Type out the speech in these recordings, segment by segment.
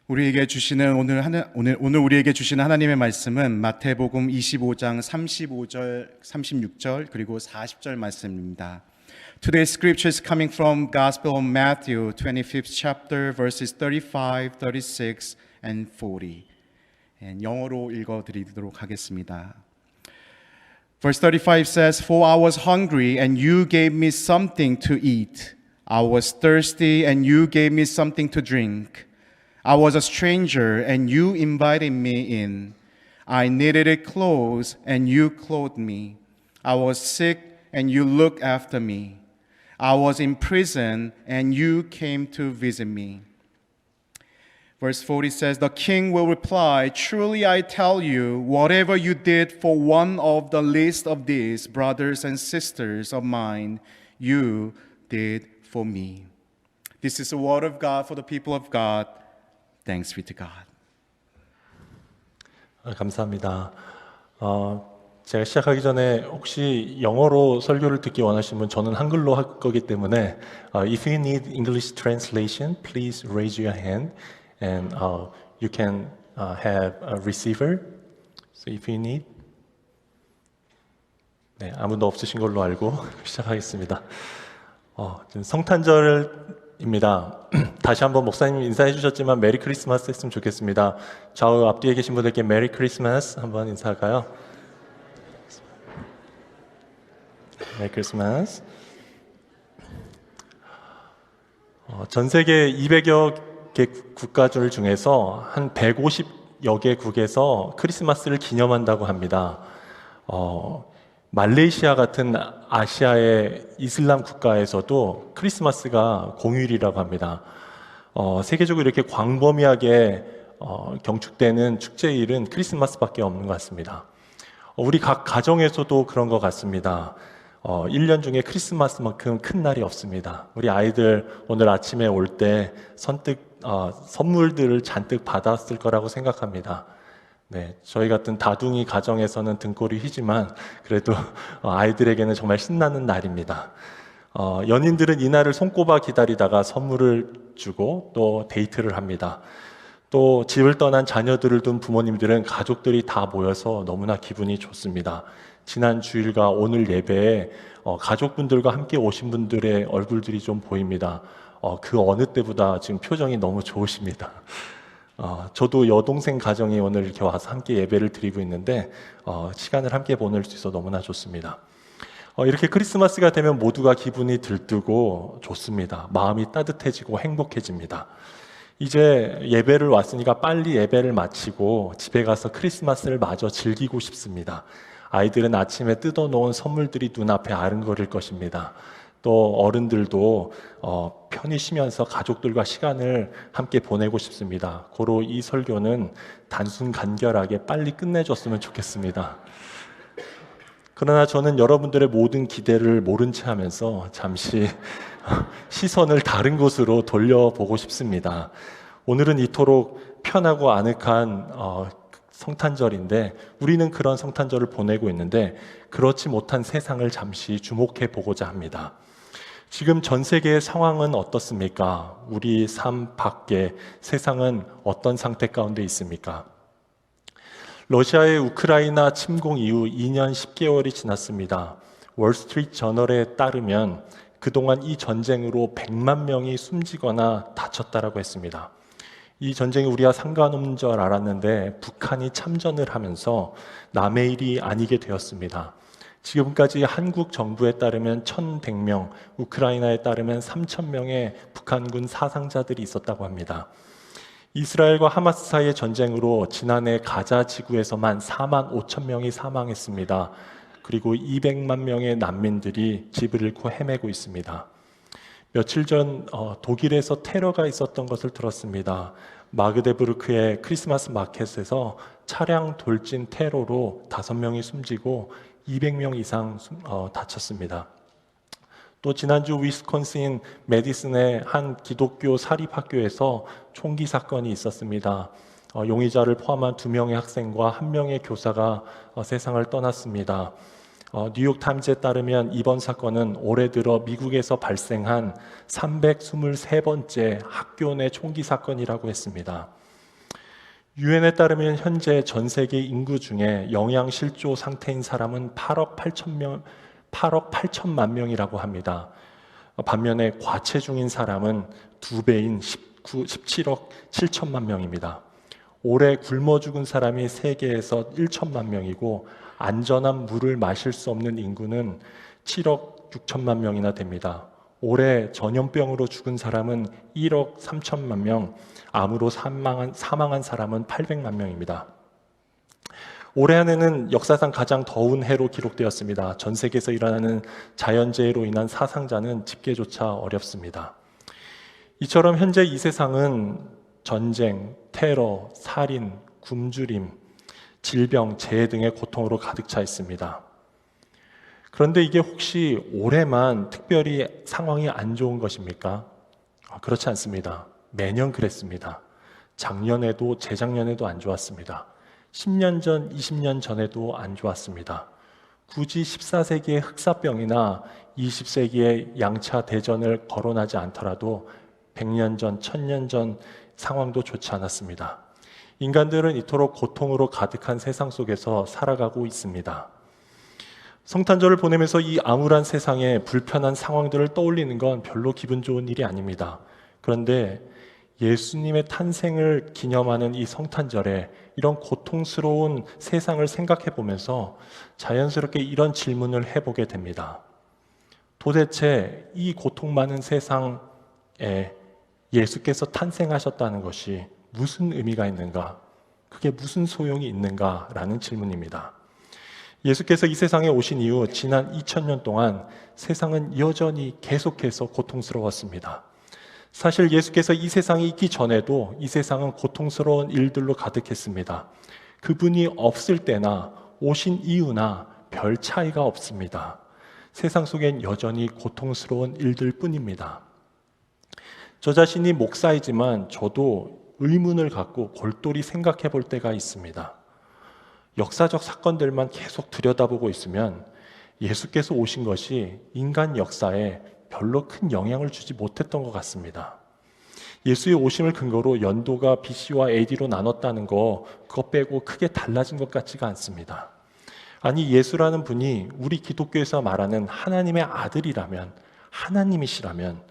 우리에게 주시는 오늘 우리에게 주시는 하나님의 말씀은 마태복음 25장 35절, 36절 그리고 40절 말씀입니다. Today's scripture is coming from Gospel of Matthew, 25th chapter, verses 35, 36, and 40. 영어로 읽어드리도록 하겠습니다. Verse 35 says, For I was hungry, and you gave me something to eat. I was thirsty, and you gave me something to drink. I was a stranger, and you invited me in. I needed clothes, and you clothed me. I was sick, and you looked after me. I was in prison, and you came to visit me. Verse 40 says, The king will reply, Truly I tell you, whatever you did for one of the least of these brothers and sisters of mine, you did for me. This is the word of God for the people of God. Thanks be to God. 감사합니다. 제가 시작하기 전에 혹시 영어로 설교를 듣기 원하시는 분, 저는 한글로 할 거기 때문에 If you need English translation, please raise your hand and you can have a receiver. So if you need. 네, 아무도 없으신 걸로 알고 시작하겠습니다. 지금 성탄절입니다. 다시 한번 목사님 인사해 주셨지만 메리 크리스마스 했으면 좋겠습니다. 좌우 앞뒤에 계신 분들께 메리 크리스마스 한번 인사할까요? 메리 크리스마스. 전 세계 200여 개 국가들 중에서 한 150여 개국에서 크리스마스를 기념한다고 합니다. 말레이시아 같은 아시아의 이슬람 국가에서도 크리스마스가 공휴일이라고 합니다. 세계적으로 이렇게 광범위하게 경축되는 축제일은 크리스마스밖에 없는 것 같습니다. 우리 각 가정에서도 그런 것 같습니다. 1년 중에 크리스마스만큼 큰 날이 없습니다. 우리 아이들 오늘 아침에 올 때 선물들을 잔뜩 받았을 거라고 생각합니다. 네, 저희 같은 다둥이 가정에서는 등골이 휘지만 그래도 아이들에게는 정말 신나는 날입니다. 연인들은 이 날을 손꼽아 기다리다가 선물을 주고 또 데이트를 합니다. 또 집을 떠난 자녀들을 둔 부모님들은 가족들이 다 모여서 너무나 기분이 좋습니다. 지난 주일과 오늘 예배에 가족분들과 함께 오신 분들의 얼굴들이 좀 보입니다. 그 어느 때보다 지금 표정이 너무 좋으십니다. 저도 여동생 가정이 오늘 이렇게 와서 함께 예배를 드리고 있는데 시간을 함께 보낼 수 있어 너무나 좋습니다. 이렇게 크리스마스가 되면 모두가 기분이 들뜨고 좋습니다. 마음이 따뜻해지고 행복해집니다. 이제 예배를 왔으니까 빨리 예배를 마치고 집에 가서 크리스마스를 마저 즐기고 싶습니다. 아이들은 아침에 뜯어놓은 선물들이 눈앞에 아른거릴 것입니다. 또 어른들도 편히 쉬면서 가족들과 시간을 함께 보내고 싶습니다. 고로 이 설교는 단순 간결하게 빨리 끝내줬으면 좋겠습니다. 그러나 저는 여러분들의 모든 기대를 모른 채 하면서 잠시 시선을 다른 곳으로 돌려보고 싶습니다. 오늘은 이토록 편하고 아늑한 성탄절인데 우리는 그런 성탄절을 보내고 있는데 그렇지 못한 세상을 잠시 주목해 보고자 합니다. 지금 전 세계의 상황은 어떻습니까? 우리 삶 밖에 세상은 어떤 상태 가운데 있습니까? 러시아의 우크라이나 침공 이후 2년 10개월이 지났습니다. 월스트리트 저널에 따르면 그동안 이 전쟁으로 100만 명이 숨지거나 다쳤다라고 했습니다. 이 전쟁이 우리와 상관없는 줄 알았는데 북한이 참전을 하면서 남의 일이 아니게 되었습니다. 지금까지 한국 정부에 따르면 1,100명, 우크라이나에 따르면 3,000명의 북한군 사상자들이 있었다고 합니다. 이스라엘과 하마스 사이의 전쟁으로 지난해 가자 지구에서만 4만 5천 명이 사망했습니다. 그리고 200만 명의 난민들이 집을 잃고 헤매고 있습니다. 며칠 전 독일에서 테러가 있었던 것을 들었습니다. 마그데부르크의 크리스마스 마켓에서 차량 돌진 테러로 5명이 숨지고 200명 이상 다쳤습니다. 또 지난주 위스콘신 메디슨의 한 기독교 사립학교에서 총기 사건이 있었습니다. 용의자를 포함한 2명의 학생과 1명의 교사가 세상을 떠났습니다. 뉴욕타임즈에 따르면 이번 사건은 올해 들어 미국에서 발생한 323번째 학교 내 총기 사건이라고 했습니다. 유엔에 따르면 현재 전 세계 인구 중에 영양실조 상태인 사람은 8억 8천만 명이라고 합니다. 반면에 과체중인 사람은 2배인 17억 7천만 명입니다. 올해 굶어 죽은 사람이 세계에서 1천만 명이고 안전한 물을 마실 수 없는 인구는 7억 6천만 명이나 됩니다. 올해 전염병으로 죽은 사람은 1억 3천만 명, 암으로 사망한 사람은 800만 명입니다. 올해 한 해는 역사상 가장 더운 해로 기록되었습니다. 전 세계에서 일어나는 자연재해로 인한 사상자는 집계조차 어렵습니다. 이처럼 현재 이 세상은 전쟁, 테러, 살인, 굶주림, 질병, 재해 등의 고통으로 가득 차 있습니다. 그런데 이게 혹시 올해만 특별히 상황이 안 좋은 것입니까? 그렇지 않습니다. 매년 그랬습니다. 작년에도 재작년에도 안 좋았습니다. 10년 전, 20년 전에도 안 좋았습니다. 굳이 14세기의 흑사병이나 20세기의 양차 대전을 거론하지 않더라도 100년 전, 1000년 전 상황도 좋지 않았습니다. 인간들은 이토록 고통으로 가득한 세상 속에서 살아가고 있습니다. 성탄절을 보내면서 이 암울한 세상에 불편한 상황들을 떠올리는 건 별로 기분 좋은 일이 아닙니다. 그런데 예수님의 탄생을 기념하는 이 성탄절에 이런 고통스러운 세상을 생각해 보면서 자연스럽게 이런 질문을 해보게 됩니다. 도대체 이 고통 많은 세상에 예수께서 탄생하셨다는 것이 무슨 의미가 있는가? 그게 무슨 소용이 있는가? 라는 질문입니다. 예수께서 이 세상에 오신 이후 지난 2000년 동안 세상은 여전히 계속해서 고통스러웠습니다. 사실 예수께서 이 세상에 있기 전에도 이 세상은 고통스러운 일들로 가득했습니다. 그분이 없을 때나 오신 이유나 별 차이가 없습니다. 세상 속엔 여전히 고통스러운 일들 뿐입니다. 저 자신이 목사이지만 저도 의문을 갖고 골똘히 생각해 볼 때가 있습니다. 역사적 사건들만 계속 들여다보고 있으면 예수께서 오신 것이 인간 역사에 별로 큰 영향을 주지 못했던 것 같습니다. 예수의 오심을 근거로 연도가 BC와 AD로 나눴다는 거, 그거 빼고 크게 달라진 것 같지가 않습니다. 아니, 예수라는 분이 우리 기독교에서 말하는 하나님의 아들이라면, 하나님이시라면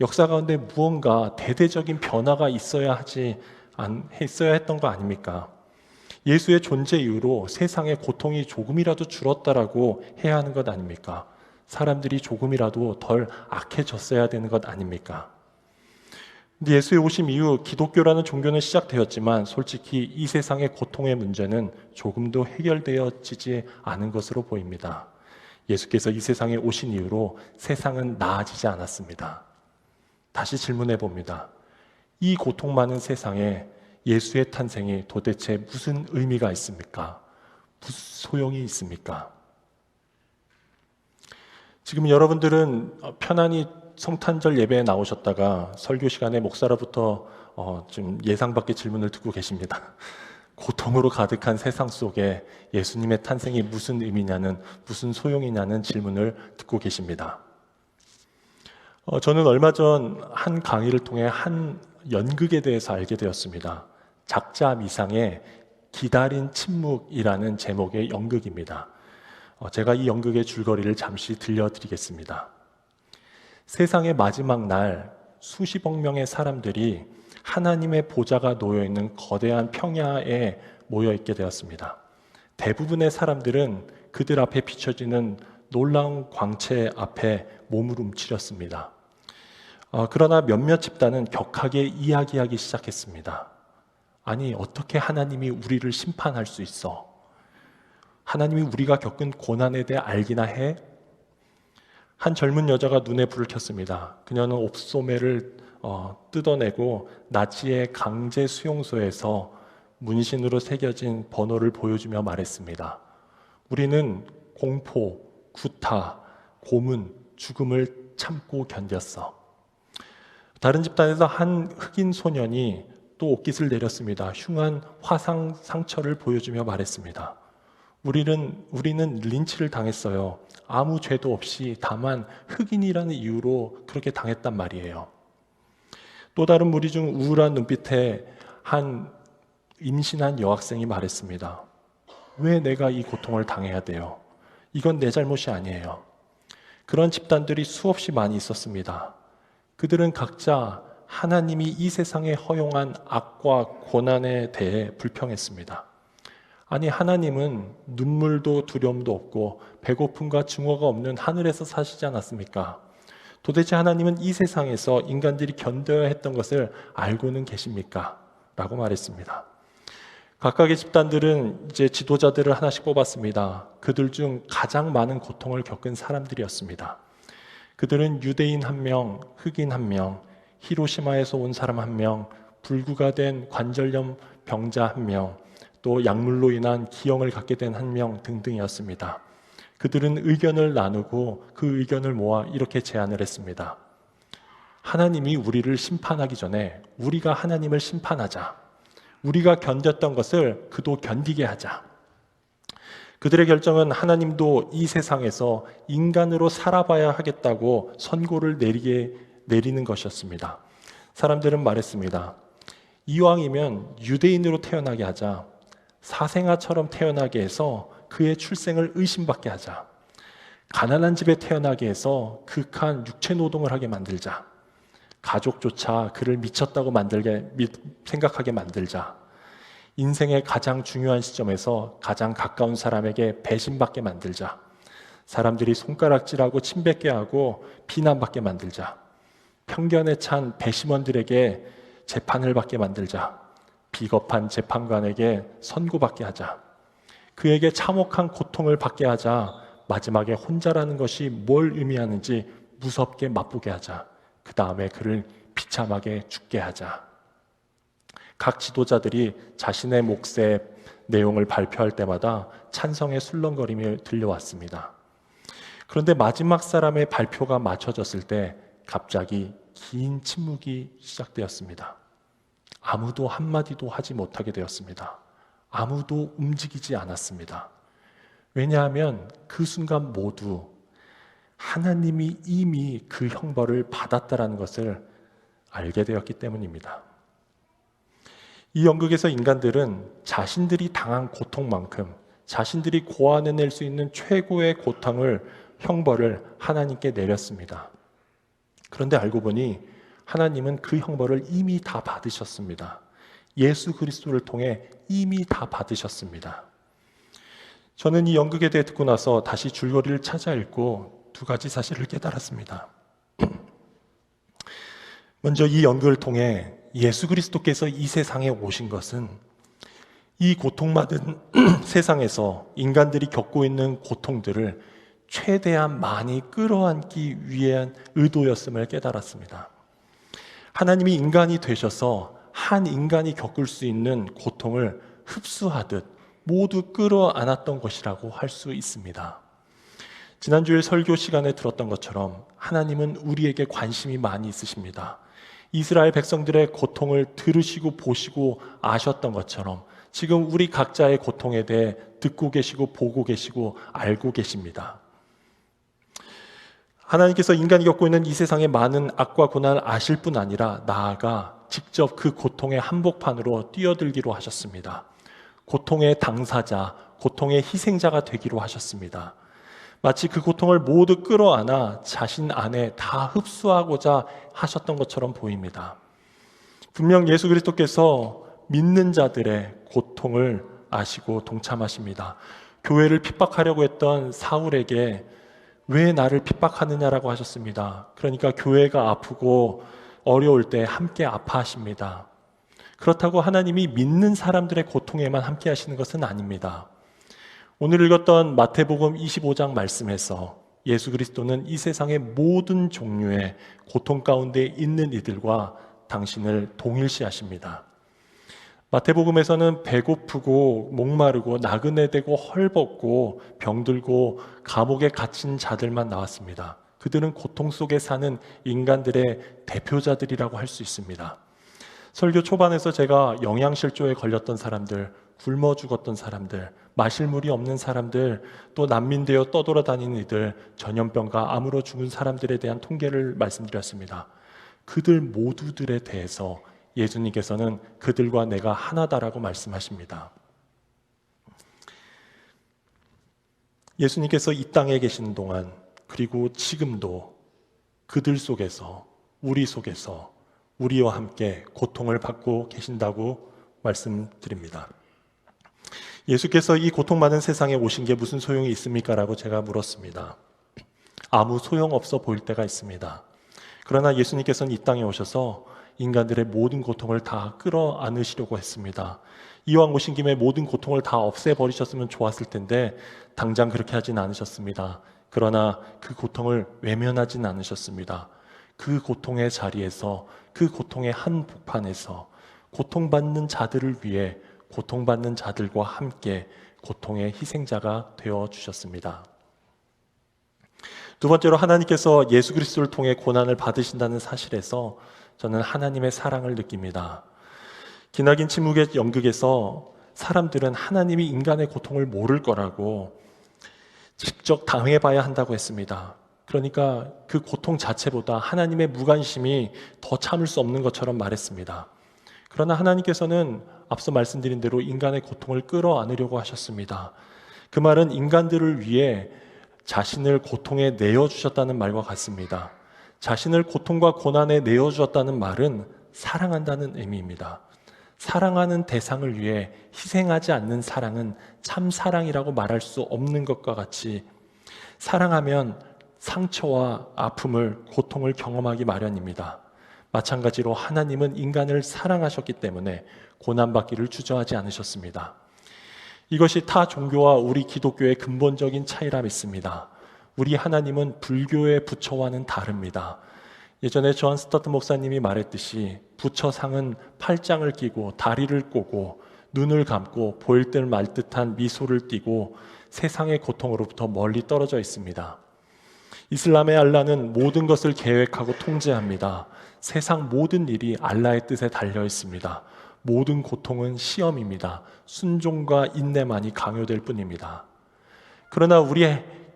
역사 가운데 무언가 대대적인 변화가 있어야 했던 거 아닙니까? 예수의 존재 이후로 세상의 고통이 조금이라도 줄었다라고 해야 하는 것 아닙니까? 사람들이 조금이라도 덜 악해졌어야 되는 것 아닙니까? 근데 예수의 오심 이후 기독교라는 종교는 시작되었지만 솔직히 이 세상의 고통의 문제는 조금도 해결되어지지 않은 것으로 보입니다. 예수께서 이 세상에 오신 이후로 세상은 나아지지 않았습니다. 다시 질문해 봅니다. 이 고통 많은 세상에 예수의 탄생이 도대체 무슨 의미가 있습니까? 무슨 소용이 있습니까? 지금 여러분들은 편안히 성탄절 예배에 나오셨다가 설교 시간에 목사로부터 좀 예상 밖의 질문을 듣고 계십니다. 고통으로 가득한 세상 속에 예수님의 탄생이 무슨 의미냐는, 무슨 소용이냐는 질문을 듣고 계십니다. 저는 얼마 전 한 강의를 통해 한 연극에 대해서 알게 되었습니다. 작자 미상의 기다린 침묵이라는 제목의 연극입니다. 제가 이 연극의 줄거리를 잠시 들려드리겠습니다. 세상의 마지막 날 수십억 명의 사람들이 하나님의 보좌가 놓여있는 거대한 평야에 모여있게 되었습니다. 대부분의 사람들은 그들 앞에 비춰지는 놀라운 광채 앞에 몸을 움츠렸습니다. 그러나 몇몇 집단은 격하게 이야기하기 시작했습니다. 아니, 어떻게 하나님이 우리를 심판할 수 있어? 하나님이 우리가 겪은 고난에 대해 알기나 해? 한 젊은 여자가 눈에 불을 켰습니다. 그녀는 옵소매를 뜯어내고 나치의 강제 수용소에서 문신으로 새겨진 번호를 보여주며 말했습니다. 우리는 공포, 구타, 고문, 죽음을 참고 견뎠어. 다른 집단에서 한 흑인 소년이 또 옷깃을 내렸습니다. 흉한 화상 상처를 보여주며 말했습니다. 우리는 린치를 당했어요. 아무 죄도 없이 다만 흑인이라는 이유로 그렇게 당했단 말이에요. 또 다른 무리 중 우울한 눈빛에 한 임신한 여학생이 말했습니다. 왜 내가 이 고통을 당해야 돼요? 이건 내 잘못이 아니에요. 그런 집단들이 수없이 많이 있었습니다. 그들은 각자 하나님이 이 세상에 허용한 악과 고난에 대해 불평했습니다. 아니, 하나님은 눈물도 두려움도 없고 배고픔과 증오가 없는 하늘에서 사시지 않았습니까? 도대체 하나님은 이 세상에서 인간들이 견뎌야 했던 것을 알고는 계십니까? 라고 말했습니다. 각각의 집단들은 이제 지도자들을 하나씩 뽑았습니다. 그들 중 가장 많은 고통을 겪은 사람들이었습니다. 그들은 유대인 1명, 흑인 1명, 히로시마에서 온 사람 1명, 불구가 된 관절염 병자 1명, 또 약물로 인한 기형을 갖게 된 1명 등등이었습니다. 그들은 의견을 나누고 그 의견을 모아 이렇게 제안을 했습니다. 하나님이 우리를 심판하기 전에 우리가 하나님을 심판하자. 우리가 견뎠던 것을 그도 견디게 하자. 그들의 결정은 하나님도 이 세상에서 인간으로 살아봐야 하겠다고 선고를 내리는 것이었습니다. 사람들은 말했습니다. 이왕이면 유대인으로 태어나게 하자. 사생아처럼 태어나게 해서 그의 출생을 의심받게 하자. 가난한 집에 태어나게 해서 극한 육체 노동을 하게 만들자. 가족조차 그를 미쳤다고 생각하게 만들자. 인생의 가장 중요한 시점에서 가장 가까운 사람에게 배신받게 만들자. 사람들이 손가락질하고 침뱉게 하고 비난받게 만들자. 편견에 찬 배심원들에게 재판을 받게 만들자. 비겁한 재판관에게 선고받게 하자. 그에게 참혹한 고통을 받게 하자. 마지막에 혼자라는 것이 뭘 의미하는지 무섭게 맛보게 하자. 그 다음에 그를 비참하게 죽게 하자. 각 지도자들이 자신의 몫의 내용을 발표할 때마다 찬성의 술렁거림이 들려왔습니다. 그런데 마지막 사람의 발표가 맞춰졌을 때 갑자기 긴 침묵이 시작되었습니다. 아무도 한마디도 하지 못하게 되었습니다. 아무도 움직이지 않았습니다. 왜냐하면 그 순간 모두 하나님이 이미 그 형벌을 받았다라는 것을 알게 되었기 때문입니다. 이 연극에서 인간들은 자신들이 당한 고통만큼 자신들이 고안해낼 수 있는 최고의 형벌을 하나님께 내렸습니다. 그런데 알고 보니 하나님은 그 형벌을 이미 다 받으셨습니다. 예수 그리스도를 통해 이미 다 받으셨습니다. 저는 이 연극에 대해 듣고 나서 다시 줄거리를 찾아 읽고 두 가지 사실을 깨달았습니다. 먼저 이 연극을 통해 예수 그리스도께서 이 세상에 오신 것은 이 고통받은 세상에서 인간들이 겪고 있는 고통들을 최대한 많이 끌어안기 위한 의도였음을 깨달았습니다. 하나님이 인간이 되셔서 한 인간이 겪을 수 있는 고통을 흡수하듯 모두 끌어안았던 것이라고 할 수 있습니다. 지난주에 설교 시간에 들었던 것처럼 하나님은 우리에게 관심이 많이 있으십니다. 이스라엘 백성들의 고통을 들으시고 보시고 아셨던 것처럼 지금 우리 각자의 고통에 대해 듣고 계시고 보고 계시고 알고 계십니다. 하나님께서 인간이 겪고 있는 이 세상의 많은 악과 고난을 아실 뿐 아니라 나아가 직접 그 고통의 한복판으로 뛰어들기로 하셨습니다. 고통의 당사자, 고통의 희생자가 되기로 하셨습니다. 마치 그 고통을 모두 끌어안아 자신 안에 다 흡수하고자 하셨던 것처럼 보입니다. 분명 예수 그리스도께서 믿는 자들의 고통을 아시고 동참하십니다. 교회를 핍박하려고 했던 사울에게 왜 나를 핍박하느냐라고 하셨습니다. 그러니까 교회가 아프고 어려울 때 함께 아파하십니다. 그렇다고 하나님이 믿는 사람들의 고통에만 함께 하시는 것은 아닙니다. 오늘 읽었던 마태복음 25장 말씀에서 예수 그리스도는 이 세상의 모든 종류의 고통 가운데 있는 이들과 당신을 동일시하십니다. 마태복음에서는 배고프고 목마르고 나그네되고 헐벗고 병들고 감옥에 갇힌 자들만 나왔습니다. 그들은 고통 속에 사는 인간들의 대표자들이라고 할 수 있습니다. 설교 초반에서 제가 영양실조에 걸렸던 사람들, 굶어 죽었던 사람들, 마실 물이 없는 사람들, 또 난민 되어 떠돌아다니는 이들, 전염병과 암으로 죽은 사람들에 대한 통계를 말씀드렸습니다. 그들 모두들에 대해서 예수님께서는 그들과 내가 하나다라고 말씀하십니다. 예수님께서 이 땅에 계신 동안, 그리고 지금도 그들 속에서, 우리 속에서 우리와 함께 고통을 받고 계신다고 말씀드립니다. 예수께서 이 고통 많은 세상에 오신 게 무슨 소용이 있습니까? 라고 제가 물었습니다. 아무 소용없어 보일 때가 있습니다. 그러나 예수님께서는 이 땅에 오셔서 인간들의 모든 고통을 다 끌어안으시려고 했습니다. 이왕 오신 김에 모든 고통을 다 없애버리셨으면 좋았을 텐데 당장 그렇게 하진 않으셨습니다. 그러나 그 고통을 외면하진 않으셨습니다. 그 고통의 자리에서, 그 고통의 한복판에서 고통받는 자들을 위해 고통받는 자들과 함께 고통의 희생자가 되어주셨습니다. 두 번째로, 하나님께서 예수 그리스도를 통해 고난을 받으신다는 사실에서 저는 하나님의 사랑을 느낍니다. 기나긴 침묵의 연극에서 사람들은 하나님이 인간의 고통을 모를 거라고 직접 당해봐야 한다고 했습니다. 그러니까 그 고통 자체보다 하나님의 무관심이 더 참을 수 없는 것처럼 말했습니다. 그러나 하나님께서는 앞서 말씀드린 대로 인간의 고통을 끌어안으려고 하셨습니다. 그 말은 인간들을 위해 자신을 고통에 내어주셨다는 말과 같습니다. 자신을 고통과 고난에 내어주었다는 말은 사랑한다는 의미입니다. 사랑하는 대상을 위해 희생하지 않는 사랑은 참 사랑이라고 말할 수 없는 것과 같이, 사랑하면 상처와 아픔을, 고통을 경험하기 마련입니다. 마찬가지로 하나님은 인간을 사랑하셨기 때문에 고난받기를 주저하지 않으셨습니다. 이것이 타 종교와 우리 기독교의 근본적인 차이라 믿습니다. 우리 하나님은 불교의 부처와는 다릅니다. 예전에 존 스타트 목사님이 말했듯이 부처상은 팔짱을 끼고 다리를 꼬고 눈을 감고 보일 듯 말 듯한 미소를 띠고 세상의 고통으로부터 멀리 떨어져 있습니다. 이슬람의 알라는 모든 것을 계획하고 통제합니다. 세상 모든 일이 알라의 뜻에 달려 있습니다. 모든 고통은 시험입니다. 순종과 인내만이 강요될 뿐입니다. 그러나 우리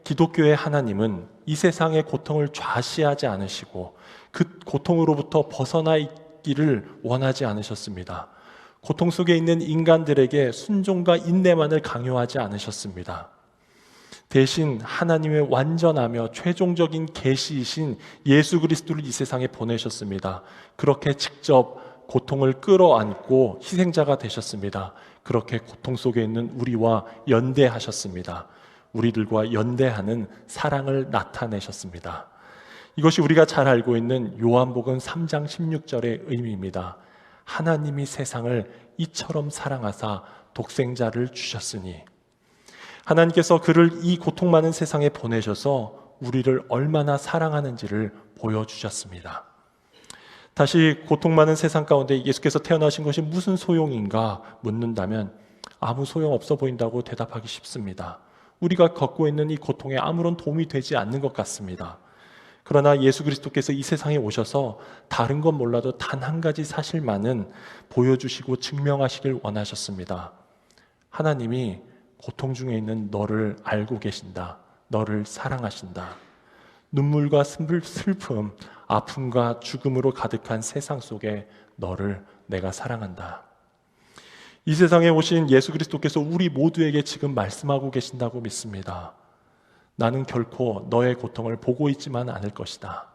기독교의 하나님은 이 세상의 고통을 좌시하지 않으시고 그 고통으로부터 벗어나 있기를 원하지 않으셨습니다. 고통 속에 있는 인간들에게 순종과 인내만을 강요하지 않으셨습니다. 대신 하나님의 완전하며 최종적인 계시이신 예수 그리스도를 이 세상에 보내셨습니다. 그렇게 직접 고통을 끌어안고 희생자가 되셨습니다. 그렇게 고통 속에 있는 우리와 연대하셨습니다. 우리들과 연대하는 사랑을 나타내셨습니다. 이것이 우리가 잘 알고 있는 요한복음 3장 16절의 의미입니다. 하나님이 세상을 이처럼 사랑하사 독생자를 주셨으니, 하나님께서 그를 이 고통 많은 세상에 보내셔서 우리를 얼마나 사랑하는지를 보여주셨습니다. 다시 고통 많은 세상 가운데 예수께서 태어나신 것이 무슨 소용인가 묻는다면 아무 소용 없어 보인다고 대답하기 쉽습니다. 우리가 겪고 있는 이 고통에 아무런 도움이 되지 않는 것 같습니다. 그러나 예수 그리스도께서 이 세상에 오셔서 다른 건 몰라도 단 한 가지 사실만은 보여주시고 증명하시길 원하셨습니다. 하나님이 고통 중에 있는 너를 알고 계신다. 너를 사랑하신다. 눈물과 슬픔, 아픔과 죽음으로 가득한 세상 속에 너를 내가 사랑한다. 이 세상에 오신 예수 그리스도께서 우리 모두에게 지금 말씀하고 계신다고 믿습니다. 나는 결코 너의 고통을 보고 있지만 않을 것이다.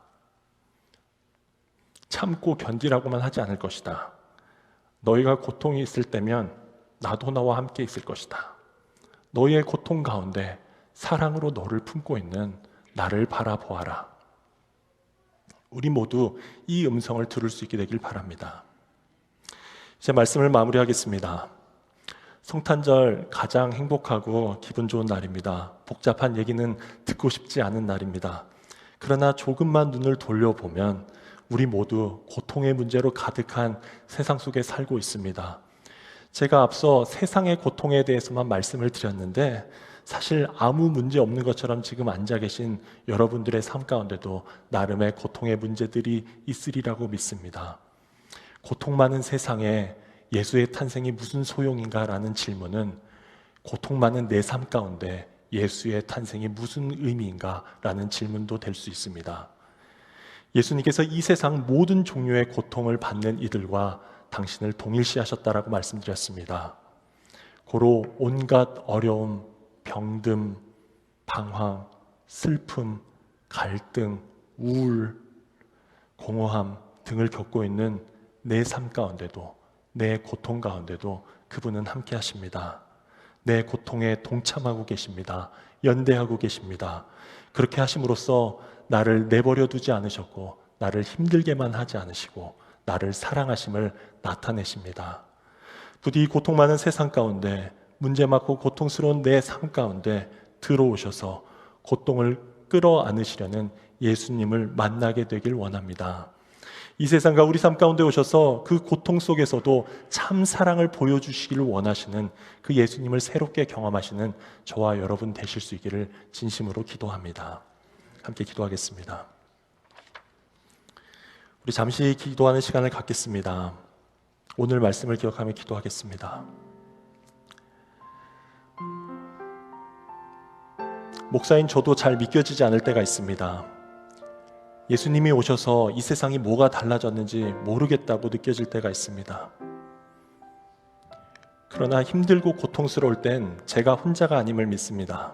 참고 견디라고만 하지 않을 것이다. 너희가 고통이 있을 때면 나도 너와 함께 있을 것이다. 너희의 고통 가운데 사랑으로 너를 품고 있는 나를 바라보아라. 우리 모두 이 음성을 들을 수 있게 되길 바랍니다. 이제 말씀을 마무리하겠습니다. 성탄절 가장 행복하고 기분 좋은 날입니다. 복잡한 얘기는 듣고 싶지 않은 날입니다. 그러나 조금만 눈을 돌려보면 우리 모두 고통의 문제로 가득한 세상 속에 살고 있습니다. 제가 앞서 세상의 고통에 대해서만 말씀을 드렸는데 사실 아무 문제 없는 것처럼 지금 앉아 계신 여러분들의 삶 가운데도 나름의 고통의 문제들이 있으리라고 믿습니다. 고통 많은 세상에 예수의 탄생이 무슨 소용인가라는 질문은 고통 많은 내 삶 가운데 예수의 탄생이 무슨 의미인가라는 질문도 될 수 있습니다. 예수님께서 이 세상 모든 종류의 고통을 받는 이들과 당신을 동일시하셨다라고 말씀드렸습니다. 고로 온갖 어려움, 병듦, 방황, 슬픔, 갈등, 우울, 공허함 등을 겪고 있는 내 삶 가운데도, 내 고통 가운데도 그분은 함께 하십니다. 내 고통에 동참하고 계십니다. 연대하고 계십니다. 그렇게 하심으로써 나를 내버려 두지 않으셨고 나를 힘들게만 하지 않으시고 나를 사랑하심을 나타내십니다. 부디 이 고통 많은 세상 가운데, 문제 많고 고통스러운 내 삶 가운데 들어오셔서 고통을 끌어안으시려는 예수님을 만나게 되길 원합니다. 이 세상과 우리 삶 가운데 오셔서 그 고통 속에서도 참 사랑을 보여주시기를 원하시는 그 예수님을 새롭게 경험하시는 저와 여러분 되실 수 있기를 진심으로 기도합니다. 함께 기도하겠습니다. 우리 잠시 기도하는 시간을 갖겠습니다. 오늘 말씀을 기억하며 기도하겠습니다. 목사인 저도 잘 믿겨지지 않을 때가 있습니다. 예수님이 오셔서 이 세상이 뭐가 달라졌는지 모르겠다고 느껴질 때가 있습니다. 그러나 힘들고 고통스러울 땐 제가 혼자가 아님을 믿습니다.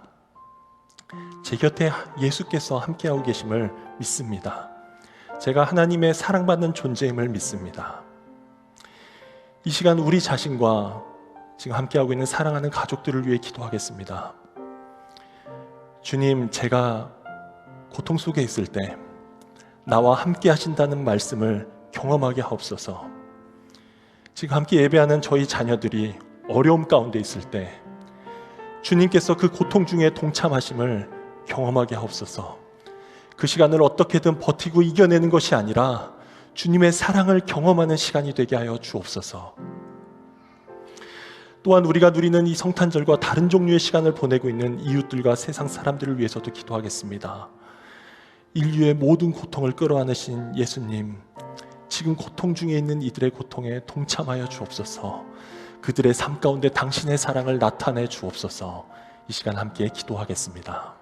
제 곁에 예수께서 함께하고 계심을 믿습니다. 제가 하나님의 사랑받는 존재임을 믿습니다. 이 시간 우리 자신과 지금 함께하고 있는 사랑하는 가족들을 위해 기도하겠습니다. 주님, 제가 고통 속에 있을 때 나와 함께 하신다는 말씀을 경험하게 하옵소서. 지금 함께 예배하는 저희 자녀들이 어려움 가운데 있을 때 주님께서 그 고통 중에 동참하심을 경험하게 하옵소서. 그 시간을 어떻게든 버티고 이겨내는 것이 아니라 주님의 사랑을 경험하는 시간이 되게 하여 주옵소서. 또한 우리가 누리는 이 성탄절과 다른 종류의 시간을 보내고 있는 이웃들과 세상 사람들을 위해서도 기도하겠습니다. 인류의 모든 고통을 끌어안으신 예수님, 지금 고통 중에 있는 이들의 고통에 동참하여 주옵소서. 그들의 삶 가운데 당신의 사랑을 나타내 주옵소서. 이 시간 함께 기도하겠습니다.